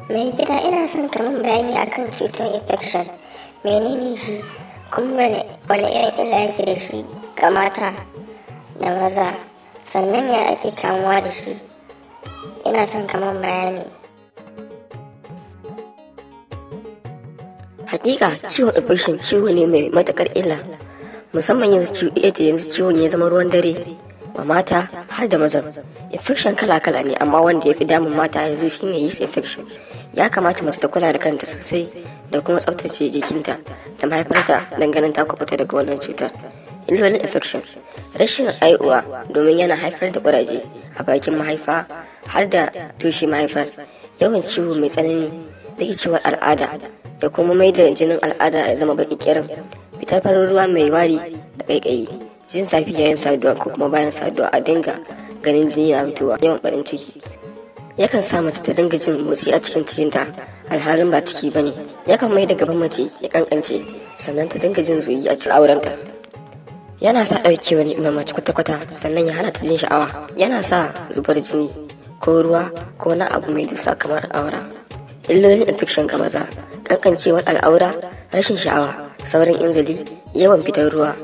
Mai gida, ina son ka min bayani akan cutar infection. Menene shi? Kuma wane irin illa yake da shi ga mata da maza? Sannan ya ake kamuwa da shi? Ina son ka min bayani. Hakika ciwon infection ciwo ne mai matakar illa, musamman yanzu ciwon ya zama ruwan dare wa mata har da mazan. Infection kala-kala ne, amma wanda ya fi damun mata yanzu shine yeast infection. Ya kamata mace ta kula da kanta sosai da kuma tsaftace jikinta da mahaifarta don ganin ta kubuta daga wannan cutar. Illolin infection: rashin haihuwa domin yana haifar da kuraje a bakin mahaifa har da toshe mahaifar, yawan ciwo mai tsanani, rikicewar al'ada da kuma mai da jinin al'ada ya zama baki kirin, fitar farin ruwa mai wari da kaikayi, jin zafi yayin saduwa ko kuma bayan saduwa a dinga ganin jini na fitowa, yawan barin ciki. Yakan sa mace ta dinga jin motsi a cikin cikinta alhalin ba ciki bane. Yakan mai da gaban mace ya kankance, sannan ta dinga jin zugi a cikin aurenta. Yana sa daukewar ni'imar mace kwata-kwata, sannan ya hana ta jin sha'awa. Yana sa zubar jini ko ruwa ko na abu mai dusa kamar aura. Illolin infection ga maza: kankancewar al'aura, rashin sha'awa, saurin inzali, yawan fitar ruwa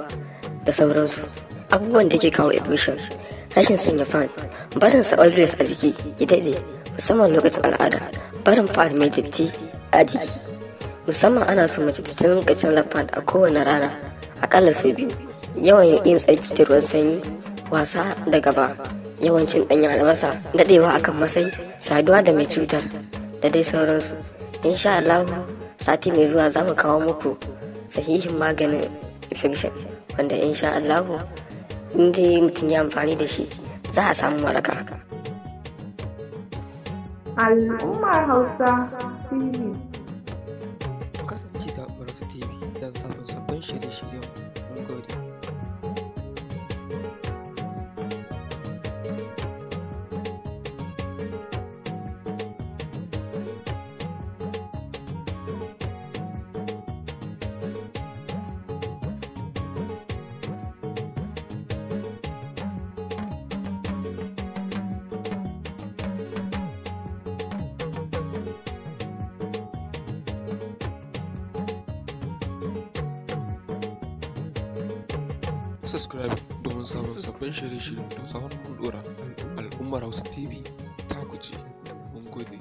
da sauransu. Abubuwan da ke kawo infection: rashin sanya pad, barin sa always a jiki ya daɗe musamman lokacin al'ada, barin pad mai datti a jiki musamman ana so mace ta dinga canza pad a kowane rana akalla sau 2, yawan yin tsarki da ruwan sanyi, wasa da gaba, yawancin ɗanyen albasa, daɗewa akan masai, saduwa da mai cutar da dai sauransu. Insha Allah sati mai zuwa za mu kawo muku sahihin maganin infection wanda insha Allah in dai mutum ya amfani da shi za a samu waraka. Al'ummar Hausa TV. Ku kasance da Hausa TV don samun sabbin shirye-shiryen. Mun gode. Subscribe domin samun sabbin shirye-shiryen da zarar mun dora. Al'ummar Hausa TV ta kuce. Mun gode.